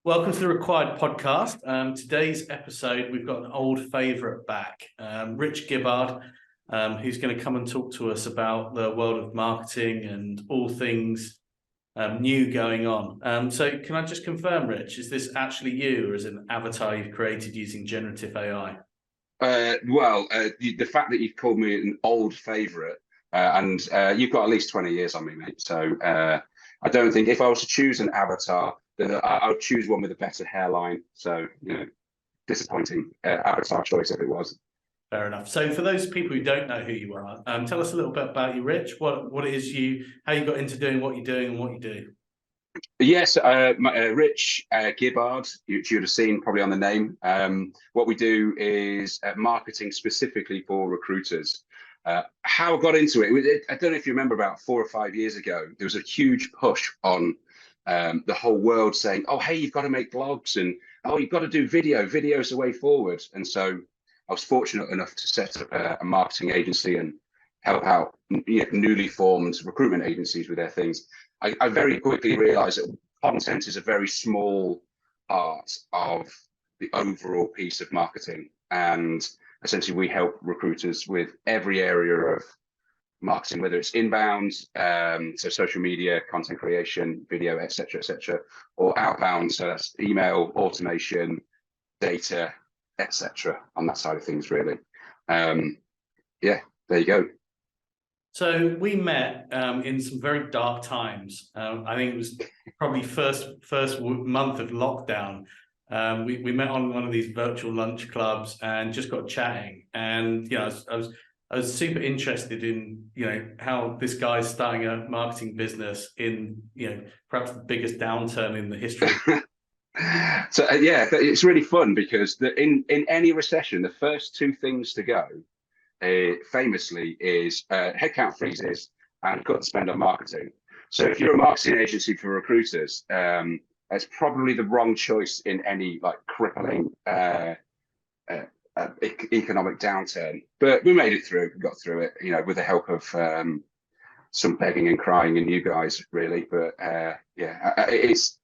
Welcome to the Required podcast. Today's episode, we've got an old favourite back, Rich Gibbard, who's going to come and talk to us about the world of marketing and all things new going on. So can I just confirm, Rich, is this actually you or is it an avatar you've created using generative AI? The fact that you've called me an old favourite and you've got at least 20 years on me, mate. So I don't think if I was to choose an avatar, then I would choose one with a better hairline. So, disappointing avatar choice if it was. Fair enough. So for those people who don't know who you are, tell us a little bit about you, Rich. What it is how you got into doing what you're doing and what you do. Yes, Rich Gibbard, you would have seen probably on the name. What we do is marketing specifically for recruiters. How I got into it, I don't know if you remember about 4 or 5 years ago, there was a huge push on the whole world saying, oh, hey, you've got to make blogs and, oh, you've got to do video's the way forward. And so I was fortunate enough to set up a marketing agency and help out newly formed recruitment agencies with their things. I very quickly realized that content is a very small part of the overall piece of marketing. And essentially we help recruiters with every area of marketing, whether it's inbound, so social media, content creation, video, etc., or outbound, so that's email, automation, data, etc. on that side of things, really. Yeah, there you go. So we met in some very dark times. I think it was probably first month of lockdown. We met on one of these virtual lunch clubs and just got chatting. And I was super interested in how this guy's starting a marketing business in perhaps the biggest downturn in the history. So it's really fun because in any recession, the first two things to go famously is headcount freezes and cut spend on marketing. So if you're a marketing agency for recruiters, it's probably the wrong choice in any crippling economic downturn. But we made it through, got through it, with the help of some begging and crying and you guys, really. But it's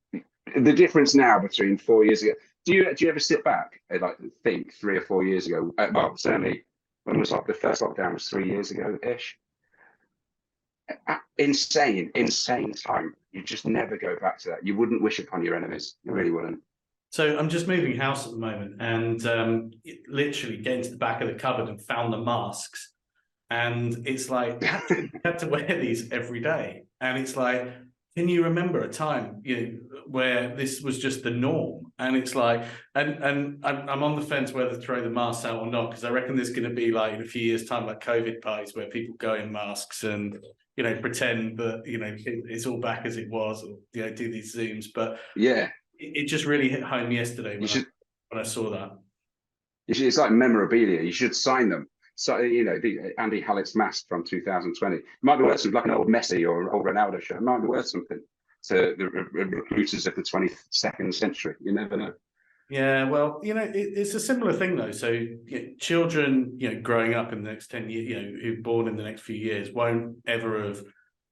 the difference now between 4 years ago. Do you ever sit back and think 3 or 4 years ago? Well, certainly. When was the first lockdown was 3 years ago-ish. Insane time. You just never go back to that. You wouldn't wish upon your enemies. You really wouldn't. So I'm just moving house at the moment and literally getting to the back of the cupboard and found the masks. And it's like, you had to wear these every day. And it's like, can you remember a time where this was just the norm? And it's like, and I'm on the fence whether to throw the masks out or not, because I reckon there's going to be in a few years' time COVID parties where people go in masks and pretend that it's all back as it was, or do these Zooms. But yeah, it just really hit home yesterday when I saw that. It's like memorabilia. You should sign them. So, the Andy Hallett's mask from 2020 it might be worth something, like an old Messi or old Ronaldo shirt. It might be worth something to the recruiters of the 22nd century. You never know. Yeah, well, it's a similar thing though. So children, growing up in the next 10 years, who are born in the next few years, won't ever have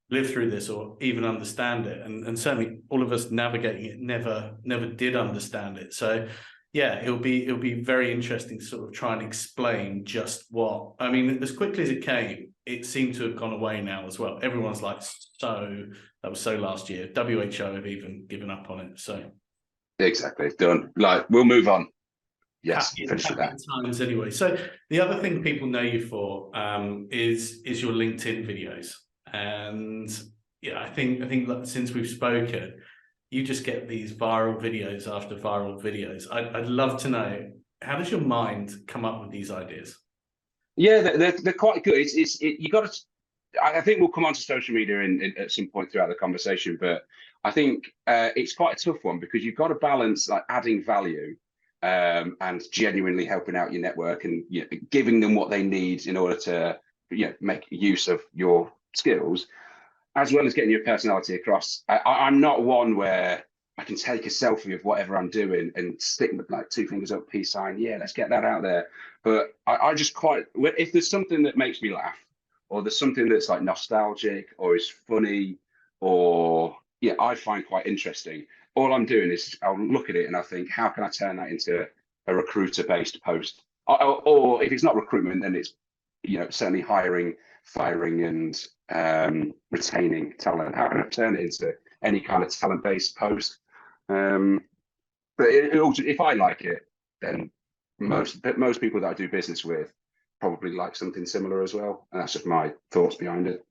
lived through this or even understand it. And certainly all of us navigating it never did understand it. So yeah, it'll be very interesting to sort of try and explain just what. I mean, as quickly as it came, it seemed to have gone away now as well. Everyone's like, so that was so last year. WHO have even given up on it. So exactly, done. We'll move on. Yes, finish with that. Times anyway. So the other thing people know you for is your LinkedIn videos, and I think since we've spoken, you just get these viral videos after viral videos. I'd love to know, how does your mind come up with these ideas? Yeah, they're quite good. You got to. I think we'll come on to social media at some point throughout the conversation, but I think it's quite a tough one because you've got to balance adding value and genuinely helping out your network and giving them what they need in order to make use of your skills, as well as getting your personality across. I'm not one where I can take a selfie of whatever I'm doing and stick with 2 fingers up, peace sign. Yeah, let's get that out there. But I just if there's something that makes me laugh, or there's something that's nostalgic or is funny, or I find quite interesting, all I'm doing is I'll look at it and I think, how can I turn that into a recruiter-based post? Or if it's not recruitment, then it's, you know, certainly hiring, firing, and retaining talent. How can I turn it into any kind of talent-based post? But if I like it, then most people that I do business with probably like something similar as well, and that's just my thoughts behind it.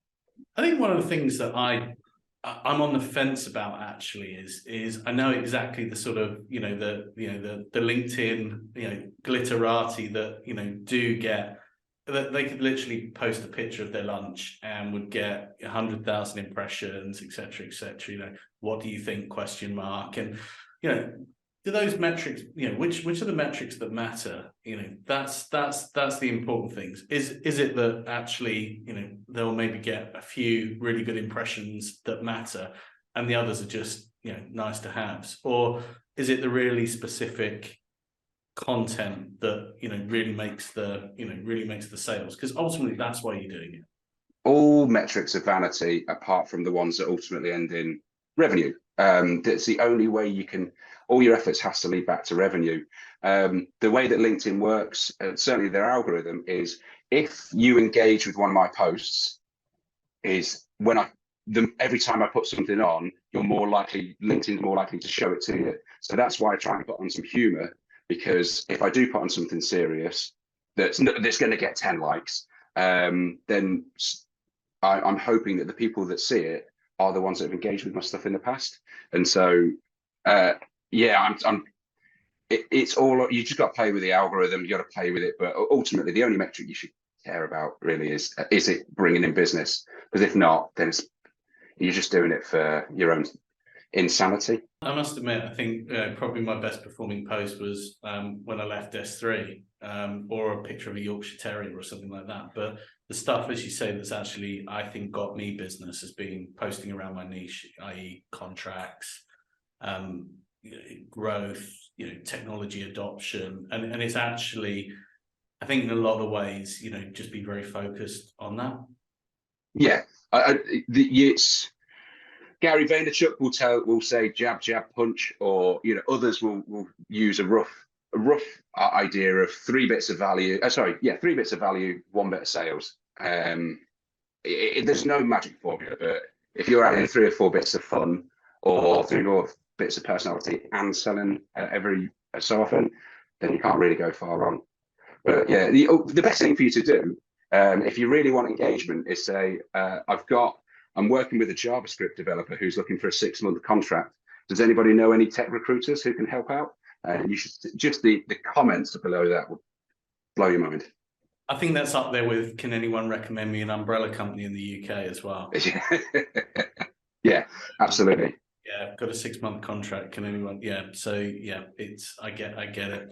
I think one of the things that I'm on the fence about actually is I know exactly the sort of, you know, the LinkedIn, you know, glitterati that, you know, do get, that they could literally post a picture of their lunch and would get 100,000 impressions, etc., etc. You know, what do you think? Question mark. And, you know, do those metrics, you know, which are the metrics that matter? You know, that's the important things. Is it that actually, you know, they'll maybe get a few really good impressions that matter, and the others are just, you know, nice to haves? Or is it the really specific content that, you know, really makes the sales? Because ultimately that's why you're doing it. All metrics are vanity, apart from the ones that ultimately end in revenue. That's the only way you can. All your efforts has to lead back to revenue. The way that LinkedIn works, certainly their algorithm, is if you engage with one of my posts, is when every time I put something on, LinkedIn's more likely to show it to you. So that's why I try and put on some humor, because if I do put on something serious that's going to get 10 likes, then I'm hoping that the people that see it are the ones that have engaged with my stuff in the past. And so, yeah, it's all, you just got to play with the algorithm, you got to play with it. But ultimately, the only metric you should care about really is it bringing in business? Because if not, then you're just doing it for your own insanity. I must admit, I think probably my best performing post was when I left S3, or a picture of a Yorkshire Terrier or something like that. But the stuff, as you say, that's actually, I think, got me business has been posting around my niche, i.e. contracts, growth, you know, technology adoption. And it's actually, I think in a lot of ways, you know, just be very focused on that. Yeah, it's Gary Vaynerchuk will say jab, jab, punch, or, you know, others will use a rough idea of 3 bits of value. 3 bits of value, 1 bit of sales. There's no magic formula, but if you're adding 3 or 4 bits of fun, or 3 or 4 bits of personality and selling every so often, then you can't really go far wrong. But yeah, the best thing for you to do, if you really want engagement, is say, I'm working with a JavaScript developer who's looking for a 6-month contract. Does anybody know any tech recruiters who can help out? You should just the comments below that will blow your mind. I think that's up there with, can anyone recommend me an umbrella company in the UK as well? Yeah, absolutely. Yeah, I've got a 6-month contract. Can anyone? Yeah. So yeah, I get it.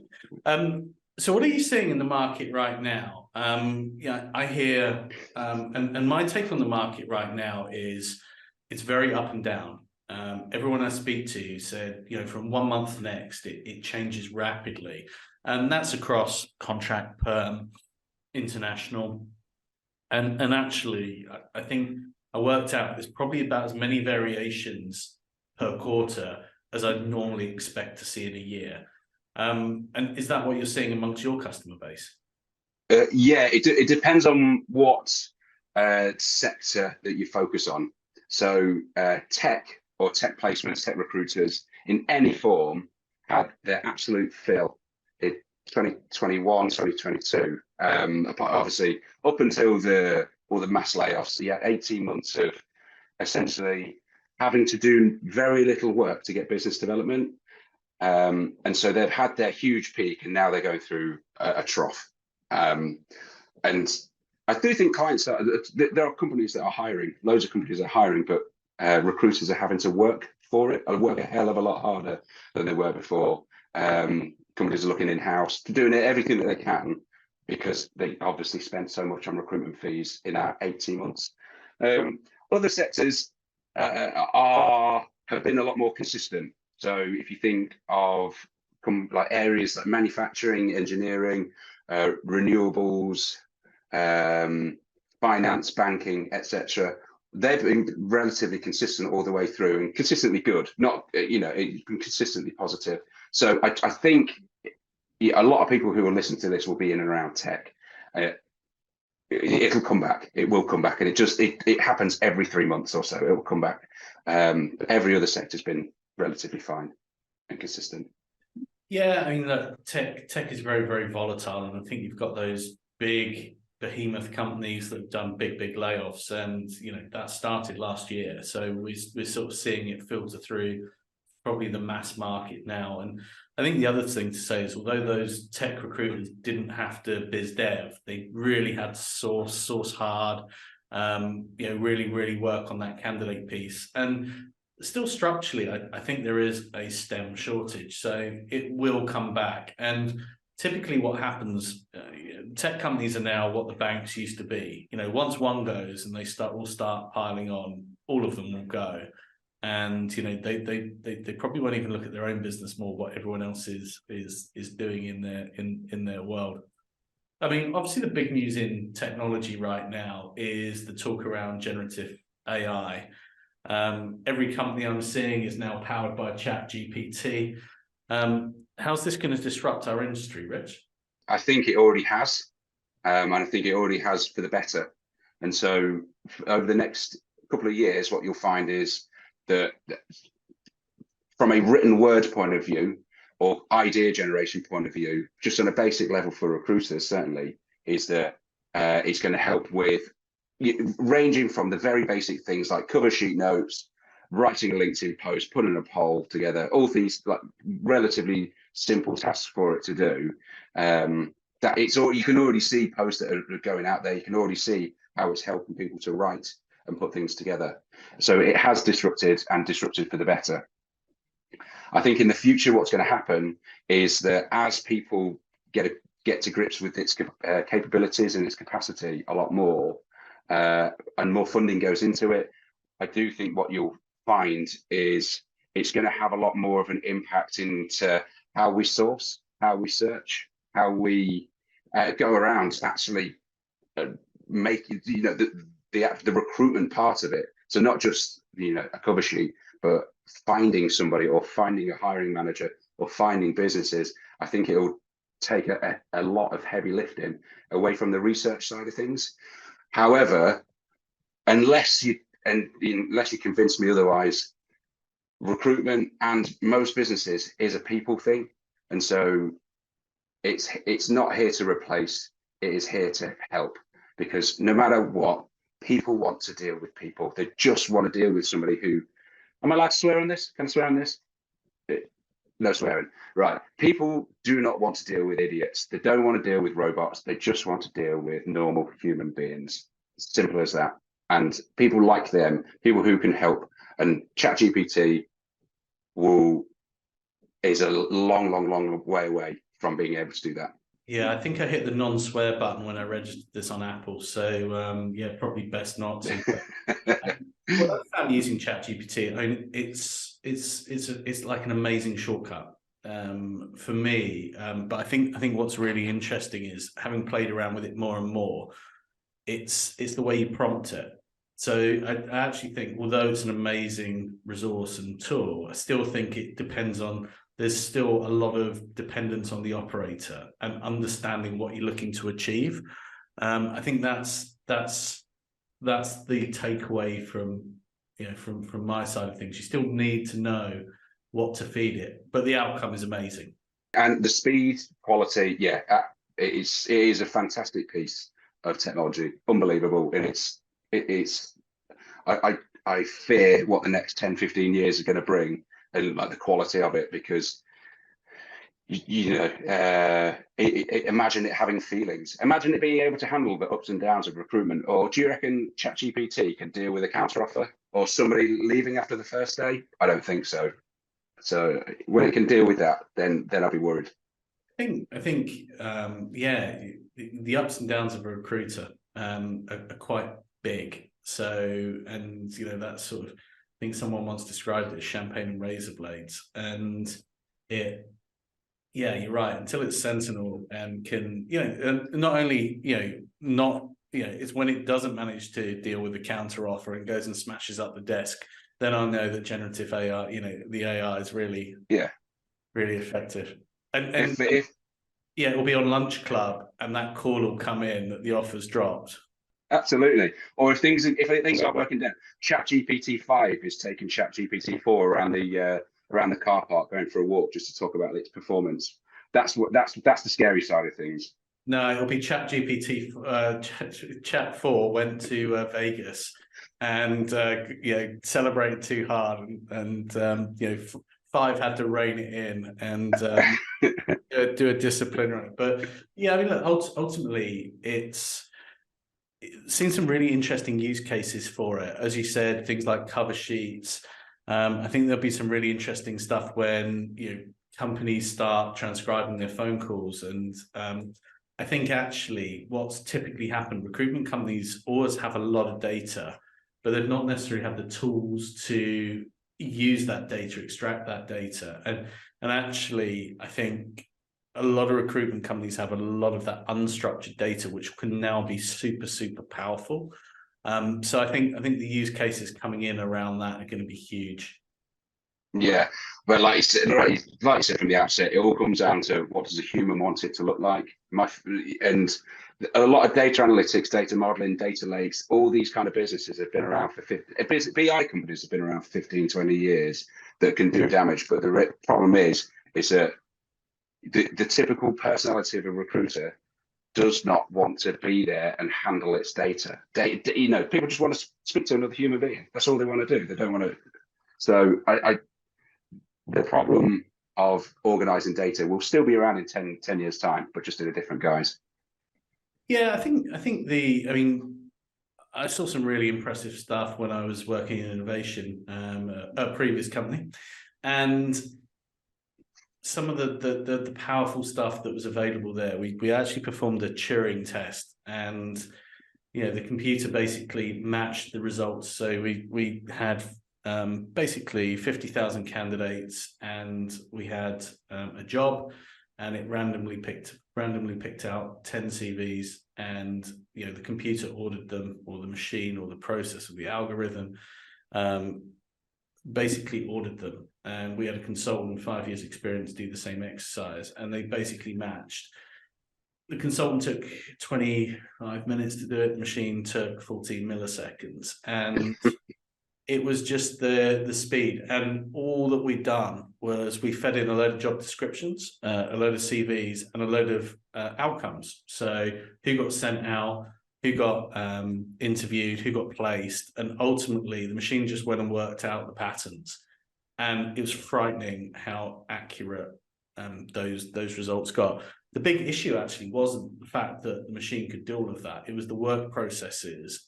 So what are you seeing in the market right now? Yeah, I hear, and my take on the market right now is it's very up and down. Everyone I speak to said, you know, from 1 month to the next, it changes rapidly. And that's across contract, perm, international. And actually, I think I worked out there's probably about as many variations per quarter as I'd normally expect to see in a year. And is that what you're seeing amongst your customer base? Yeah, it depends on what sector that you focus on. So tech or tech placements, tech recruiters in any form had their absolute fill in 2021, 2022. Obviously, up until all the mass layoffs, you had 18 months of essentially having to do very little work to get business development. And so they've had their huge peak, and now they're going through a trough. And I do think there are companies that are hiring, loads of companies are hiring, but recruiters are having to work for it, or work a hell of a lot harder than they were before. Companies are looking in-house, doing everything that they can, because they obviously spent so much on recruitment fees in our 18 months. Other sectors have been a lot more consistent. So if you think of like areas like manufacturing, engineering, renewables, finance, banking, etc., they've been relatively consistent all the way through and consistently good, not, it's been consistently positive. So I think a lot of people who will listen to this will be in and around tech. It'll come back. It will come back, and it happens every 3 months or so. It will come back. Every other sector's been relatively fine and consistent. Yeah, I mean, look, tech is very, very volatile, and I think you've got those big behemoth companies that have done big layoffs, and that started last year. So we're sort of seeing it filter through probably the mass market now. And I think the other thing to say is, although those tech recruiters didn't have to biz dev, they really had to source hard, really work on that candidate piece. And still structurally, I think there is a STEM shortage, so it will come back. And typically what happens, tech companies are now what the banks used to be. Once one goes and they all start piling on, all of them will go. And they probably won't even look at their own business more, what everyone else is doing in their world. I mean, obviously the big news in technology right now is the talk around generative AI. Every company I'm seeing is now powered by ChatGPT. How's this going to disrupt our industry, Rich? I think it already has, and I think it already has for the better. And so over the next couple of years, what you'll find is that from a written word point of view or idea generation point of view, just on a basic level for recruiters, certainly, is that it's going to help with ranging from the very basic things like cover sheet notes, writing a LinkedIn post, putting a poll together, all these like relatively simple tasks for it to do. That it's all, you can already see posts that are going out there. You can already see how it's helping people to write and put things together. So it has disrupted for the better. I think in the future, what's going to happen is that as people get to grips with its capabilities and its capacity a lot more, and more funding goes into it, I do think what you'll find is it's going to have a lot more of an impact into how we source, how we search, how we go around actually making the recruitment part of it. So not just a cover sheet, but finding somebody or finding a hiring manager or finding businesses. I think it will take a lot of heavy lifting away from the research side of things. However, unless you convince me otherwise, recruitment and most businesses is a people thing, and so it's not here to replace. It is here to help, because no matter what, people want to deal with people. They just want to deal with somebody who. Am I allowed to swear on this? Can I swear on this? No swearing. Right. People do not want to deal with idiots. They don't want to deal with robots. They just want to deal with normal human beings. Simple as that. And people like them, people who can help. And ChatGPT is a long way away from being able to do that. Yeah, I think I hit the non-swear button when I registered this on Apple. So yeah, probably best not to. Well, I found using ChatGPT, I mean, it's like an amazing shortcut for me. But I think what's really interesting is, having played around with it more and more, it's the way you prompt it. So I actually think, although it's an amazing resource and tool, I still think it depends on. There's still a lot of dependence on the operator and understanding what you're looking to achieve. I think that's the takeaway from my side of things. You still need to know what to feed it, but the outcome is amazing. And the speed, quality, yeah, it is a fantastic piece of technology, unbelievable. And I fear what the next 10, 15 years are going to bring, and like the quality of it, because imagine it having feelings. Imagine it being able to handle the ups and downs of recruitment. Or do you reckon ChatGPT can deal with a counteroffer or somebody leaving after the first day? I don't think so. So when it can deal with that, then I'll be worried. I think yeah, the ups and downs of a recruiter are quite big. So, and that sort of, I think someone once described it as champagne and razor blades, and yeah, you're right. Until it's sentinel and can, not only, not it's when it doesn't manage to deal with the counter offer and goes and smashes up the desk, then I know that generative AI, the AI is really really effective. And if it'll be on lunch club, and that call will come in that the offer's dropped. Absolutely. Or if things aren't working down, ChatGPT 5 is taking ChatGPT 4 around the car park, going for a walk just to talk about its performance. That's the scary side of things. No, it'll be ChatGPT. Chat 4 went to Vegas and celebrated too hard, and 5 had to rein it in and do a disciplinary. But yeah, I mean, look, ultimately, it's seen some really interesting use cases for it. As you said, things like cover sheets. I think there'll be some really interesting stuff when companies start transcribing their phone calls. And I think actually what's typically happened, recruitment companies always have a lot of data, but they've not necessarily had the tools to use that data, extract that data. And actually, I think a lot of recruitment companies have a lot of that unstructured data, which can now be super, super powerful. So I think the use cases coming in around that are going to be huge. Yeah, but like you said from the outset, it all comes down to what does a human want it to look like. And a lot of data analytics, data modeling, data lakes, all these kind of businesses have been around for 50. BI companies have been around for 15, 20 years that can do damage. But the problem is that the typical personality of a recruiter does not want to be there and handle its data. People just want to speak to another human being. That's all they want to do. They don't want to. So the problem of organizing data will still be around in 10 years' time, but just in a different guise. Yeah, I think I saw some really impressive stuff when I was working in innovation at a previous company, and some of the powerful stuff that was available there. We actually performed a Turing test, and the computer basically matched the results. So we had basically 50,000 candidates, and we had a job, and it randomly picked out 10 CVs, and the computer ordered them, or the machine, or the process, or the algorithm basically ordered them. And we had a consultant with 5 years experience do the same exercise, and they basically matched. The consultant took 25 minutes to do it, the machine took 14 milliseconds. And it was just the speed. And all that we'd done was we fed in a load of job descriptions, a load of CVs, and a load of outcomes. So who got sent out, who got interviewed, who got placed, and ultimately the machine just went and worked out the patterns. And it was frightening how accurate those results got. The big issue actually wasn't the fact that the machine could do all of that. It was the work processes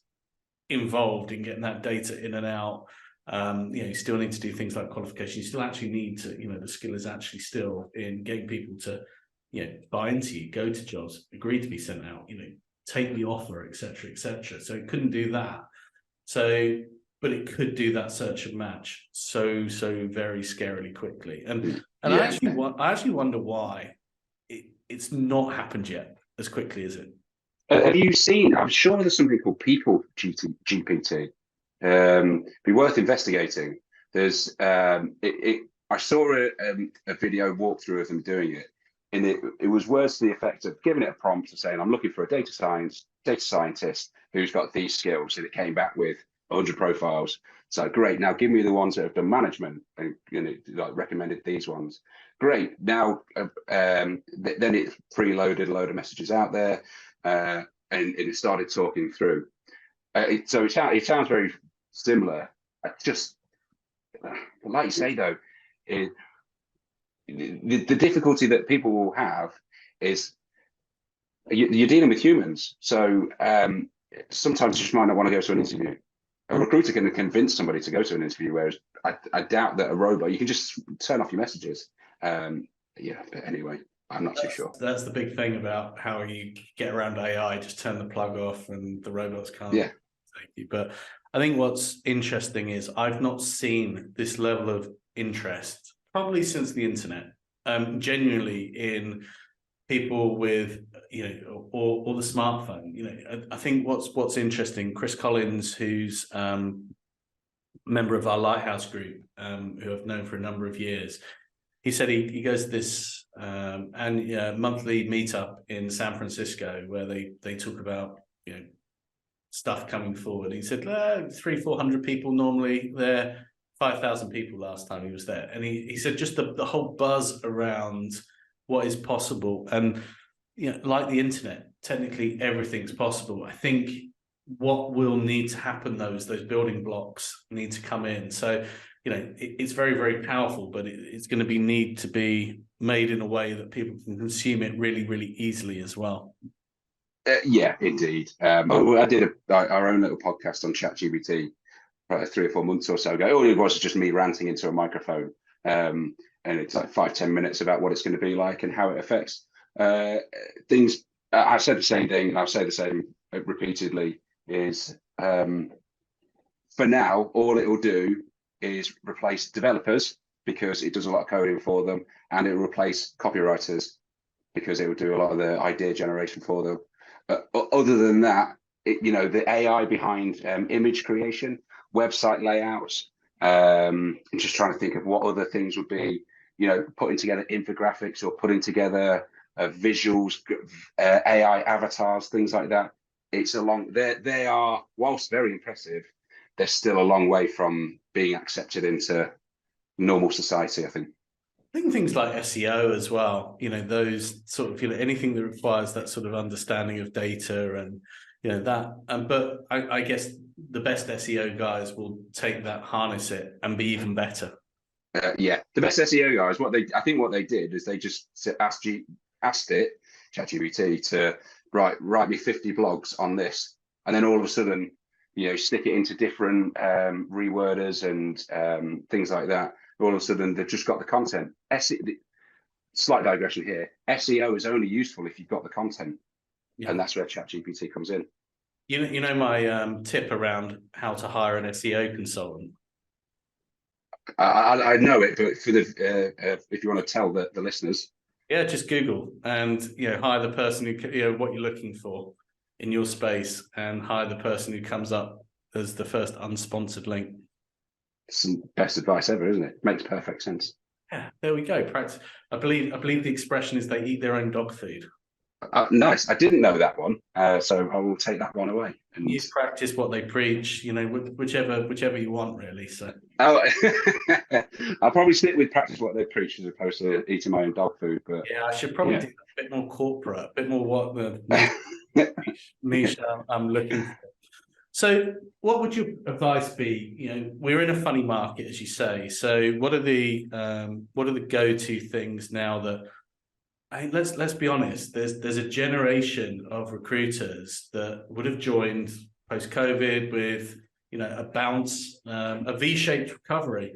involved in getting that data in and out. You still need to do things like qualification. You still actually need to, the skill is actually still in getting people to, buy into you, go to jobs, agree to be sent out, take the offer, etc., etc. So it couldn't do that. But it could do that search and match so very scarily quickly. And I actually wonder why it's not happened yet as quickly as it. Have you seen? I'm sure there's something called People GPT. Be worth investigating. There's I saw a video walkthrough of them doing it, and it was words to the effect of giving it a prompt and saying, "I'm looking for a data scientist who's got these skills," and it came back with 100 profiles. So great. Now give me the ones that have done management, and recommended these ones. Great. Now then it preloaded a load of messages out there. And it started talking through. So it sounds very similar. Like you say though, the difficulty that people will have is you're dealing with humans. So sometimes you just might not want to go to an interview. A recruiter can convince somebody to go to an interview, whereas I doubt that a robot, you can just turn off your messages. But anyway. I'm not too sure. That's the big thing about how you get around AI. Just turn the plug off and the robots can't take you. But I think what's interesting is I've not seen this level of interest probably since the internet, genuinely in people with, or the smartphone. I think what's interesting, Chris Collins, who's member of our Lighthouse group, who I've known for a number of years, he said he goes to this monthly meetup in San Francisco where they talk about stuff coming forward. He said 300-400 people normally there, 5,000 people last time he was there, and he said just the whole buzz around what is possible, and like the internet, technically everything's possible. I think what will need to happen, those building blocks need to come in. So it's very, very powerful, but it's going to need to be made in a way that people can consume it really, really easily as well. Yeah, indeed. I did our own little podcast on ChatGPT 3 or 4 months or so ago. All it was just me ranting into a microphone, and it's like 5-10 minutes about what it's going to be like and how it affects things. I've said the same thing, and I'll say the same repeatedly. Is for now, all it will do is replace developers because it does a lot of coding for them, and it will replace copywriters because it will do a lot of the idea generation for them. But other than that, the AI behind image creation, website layouts, I'm just trying to think of what other things would be, putting together infographics or putting together visuals, AI avatars, things like that. They are, whilst very impressive, they're still a long way from being accepted into normal society, I think. I think things like SEO as well, those sort of, anything that requires that sort of understanding of data and, but I guess the best SEO guys will take that, harness it, and be even better. Yeah, the best SEO guys, I think what they did is they just asked it, ChatGPT, to write me 50 blogs on this, and then all of a sudden, stick it into different reworders and things like that. All of a sudden, they've just got the content. Slight digression here. SEO is only useful if you've got the content, and that's where ChatGPT comes in. My tip around how to hire an SEO consultant. I know it, but for if you want to tell the listeners, just Google and hire the person who what you're looking for in your space, and hire the person who comes up as the first unsponsored link. Some best advice ever, isn't it? Makes perfect sense. Yeah, there we go. Practice. I believe the expression is they eat their own dog food. Nice. I didn't know that one, so I will take that one away. And you practice what they preach, whichever you want, really. So I'll probably stick with practice what they preach as opposed to eating my own dog food. But I should probably do a bit more corporate, a bit more what the niche I'm looking for. So what would your advice be? We're in a funny market, as you say. So what are the go-to things now that, let's be honest, there's a generation of recruiters that would have joined post-COVID with, a bounce, a V-shaped recovery.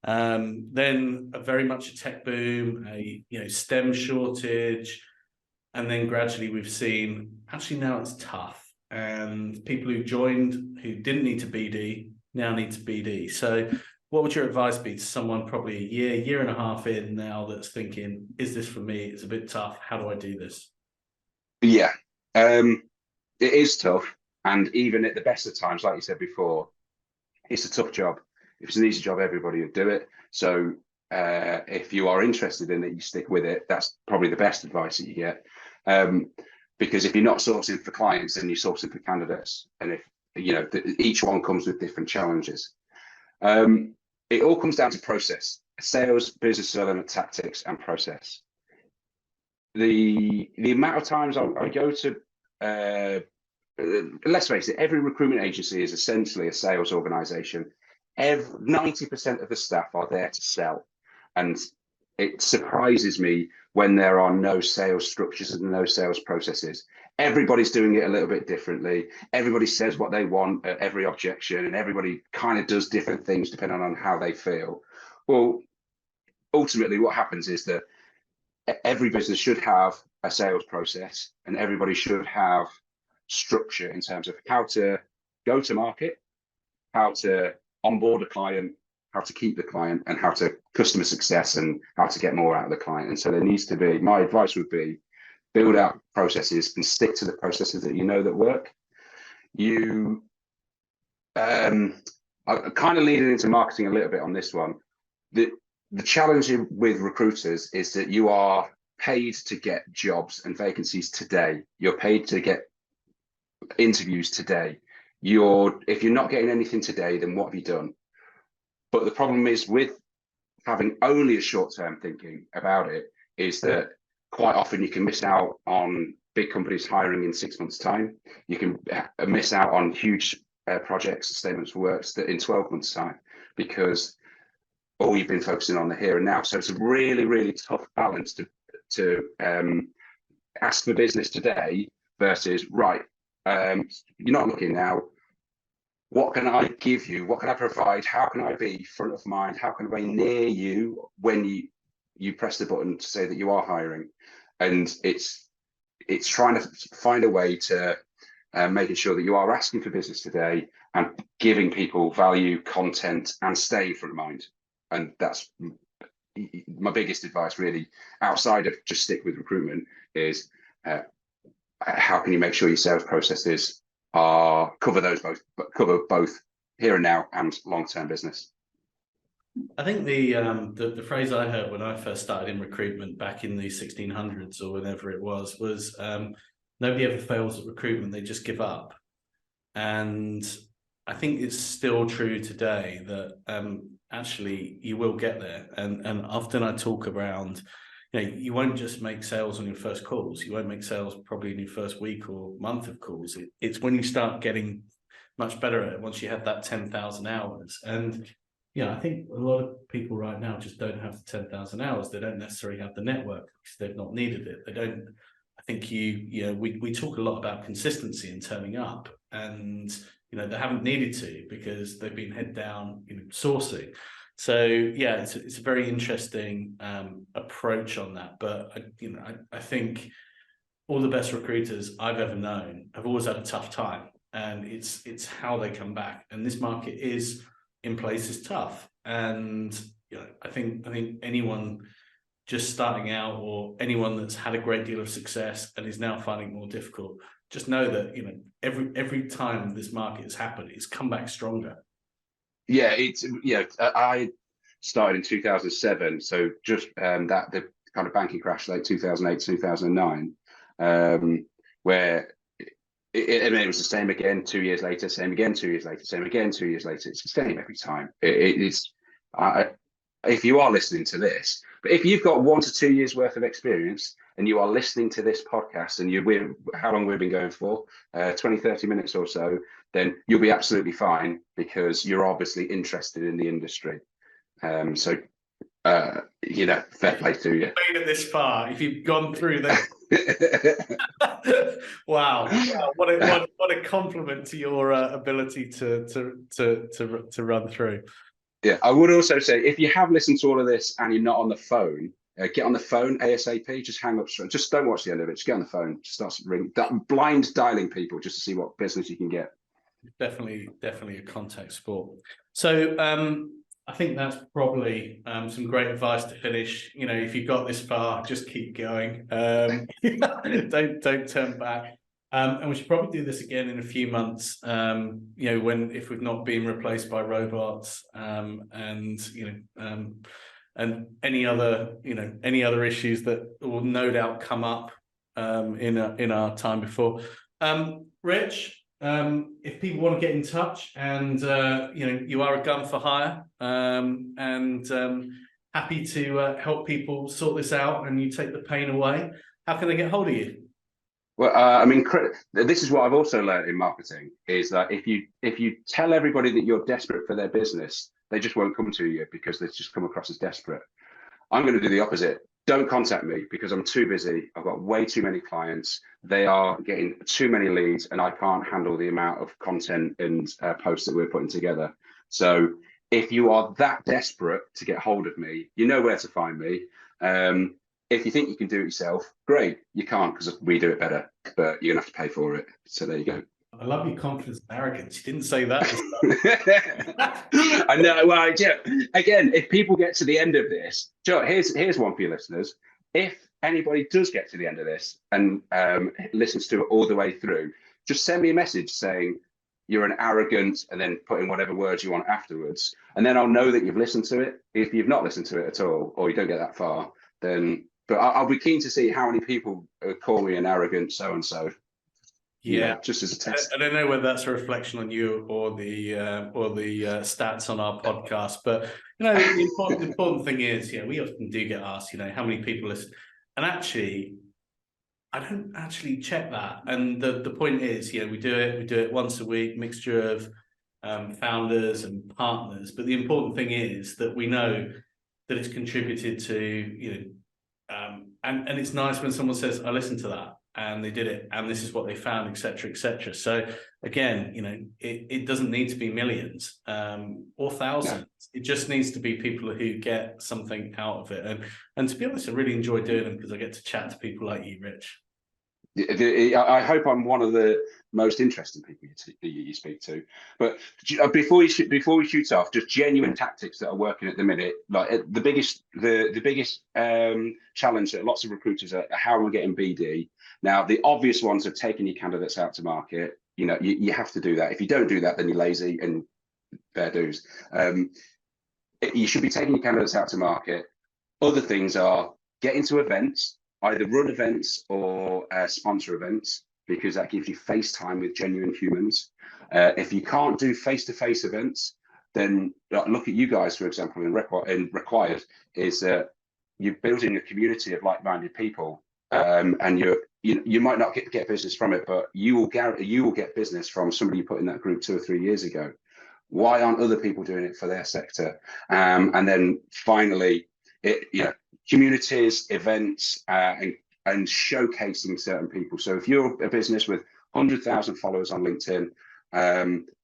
Then very much a tech boom, a STEM shortage, and then gradually we've seen, actually now it's tough. And people who joined who didn't need to BD now need to BD. So what would your advice be to someone probably a year and a half in now that's thinking, is this for me? It's a bit tough. How do I do this? Yeah, it is tough. And even at the best of times, like you said before, it's a tough job. If it's an easy job, everybody would do it. So if you are interested in it, you stick with it. That's probably the best advice that you get. Because if you're not sourcing for clients, then you're sourcing for candidates. And if, each one comes with different challenges. It all comes down to process, sales, business development, tactics, and process. The amount of times I go to, let's face it, every recruitment agency is essentially a sales organization. 90% of the staff are there to sell. And it surprises me when there are no sales structures and no sales processes. Everybody's doing it a little bit differently. Everybody says what they want at every objection, and everybody kind of does different things depending on how they feel. Well, ultimately what happens is that every business should have a sales process, and everybody should have structure in terms of how to go to market, how to onboard a client, how to keep the client, and how to customer success and how to get more out of the client. And so there needs to be, my advice would be build out processes and stick to the processes that you know that work. You, I kind of leading into marketing a little bit on this one. The challenge with recruiters is that you are paid to get jobs and vacancies today. You're paid to get interviews today. If you're not getting anything today, then what have you done? But the problem is with having only a short-term thinking about it is that quite often you can miss out on big companies hiring in 6 months' time. You can miss out on huge projects, statements of works that in 12 months' time, because all you've been focusing on the here and now. So it's a really, really tough balance to ask for business today versus, right, you're not looking now. What can I give you? What can I provide? How can I be front of mind? How can I be near you when you press the button to say that you are hiring? And it's trying to find a way to making sure that you are asking for business today and giving people value, content, and staying front of mind. And that's my biggest advice, really, outside of just stick with recruitment, is how can you make sure your sales processes cover both here and now and long-term business. I think the phrase I heard when I first started in recruitment back in the 1600s or whenever it was nobody ever fails at recruitment, they just give up. And I think it's still true today that actually you will get there. And often I talk around, you won't just make sales on your first calls. You won't make sales probably in your first week or month of calls. It's when you start getting much better at it, once you have that 10,000 hours. And I think a lot of people right now just don't have the 10,000 hours. They don't necessarily have the network because they've not needed it. They don't. I think we talk a lot about consistency and turning up, and they haven't needed to because they've been head down sourcing. So it's a very interesting approach on that. But I think all the best recruiters I've ever known have always had a tough time, and it's how they come back. And this market is in places tough, and I think anyone just starting out or anyone that's had a great deal of success and is now finding it more difficult, just know that every time this market has happened, it's come back stronger. Yeah, I started in 2007, so just the kind of banking crash late 2008, 2009, where it was the same again 2 years later, same again 2 years later, same again 2 years later. It's the same every time. If you are listening to this, but if you've got 1 to 2 years worth of experience and you are listening to this podcast and how long we've been going for, 20, 30 minutes or so, then you'll be absolutely fine because you're obviously interested in the industry. So fair play to you. Made it this far, if you've gone through that. Wow, what a compliment to your ability to run through. Yeah, I would also say if you have listened to all of this and you're not on the phone, get on the phone ASAP. Just hang up straight. Just don't watch the end of it. Just get on the phone. Just start blind dialing people just to see what business you can get. Definitely a contact sport. So I think that's probably some great advice to finish. If you've got this far, just keep going. Don't turn back. And we should probably do this again in a few months. If we've not been replaced by robots, and any other issues that will no doubt come up in our time before. Rich, if people want to get in touch and you are a gun for hire, and happy to help people sort this out and you take the pain away, how can they get hold of you? Well, this is what I've also learned in marketing, is that if you tell everybody that you're desperate for their business, they just won't come to you because they just come across as desperate. I'm going to do the opposite. Don't contact me because I'm too busy. I've got way too many clients. They are getting too many leads and I can't handle the amount of content and posts that we're putting together. So if you are that desperate to get hold of me, you know where to find me. If you think you can do it yourself, great. You can't because we do it better, but you're going to have to pay for it. So there you go. I love your confidence and arrogance. You didn't say that. I know. Well, again, if people get to the end of this, Joe, here's one for your listeners. If anybody does get to the end of this and listens to it all the way through, just send me a message saying you're an arrogant, and then put in whatever words you want afterwards. And then I'll know that you've listened to it. If you've not listened to it at all, or you don't get that far, then, but I'll be keen to see how many people call me an arrogant so-and-so. Yeah, just as a test. I don't know whether that's a reflection on you or the stats on our podcast, but the important thing is, we often do get asked, how many people listen, and actually, I don't actually check that. And the point is, we do it once a week, mixture of founders and partners. But the important thing is that we know that it's contributed to, and it's nice when someone says, I listened to that, and they did it, and this is what they found, etc., etc. So again, it doesn't need to be millions or thousands. No. It just needs to be people who get something out of it. And to be honest, I really enjoy doing them because I get to chat to people like you, Rich. I hope I'm one of the most interesting people you speak to. But before we shoot off, just genuine tactics that are working at the minute. Like the biggest challenge that lots of recruiters are, how are we getting BD? Now, the obvious ones are taking your candidates out to market. You have to do that. If you don't do that, then you're lazy, and fair dues. You should be taking your candidates out to market. Other things are get into events, either run events or sponsor events, because that gives you face time with genuine humans. If you can't do face-to-face events, then look at you guys, for example, in RecWired, is you're building a community of like-minded people, and you might not get business from it, but you will get business from somebody you put in that group 2 or 3 years ago. Why aren't other people doing it for their sector? And then finally, communities, events, and showcasing certain people. So if you're a business with 100,000 followers on LinkedIn,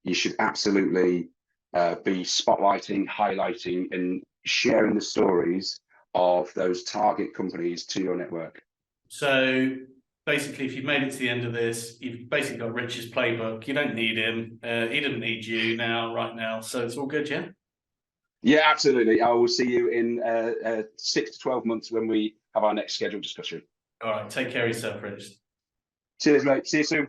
you should absolutely be spotlighting, highlighting, and sharing the stories of those target companies to your network. So basically, if you've made it to the end of this, you've basically got Rich's playbook. You don't need him. He doesn't need you right now. So it's all good, yeah? Yeah, absolutely. I will see you in 6 to 12 months when we have our next scheduled discussion. All right. Take care of yourself, Rich. Cheers, mate. See you soon.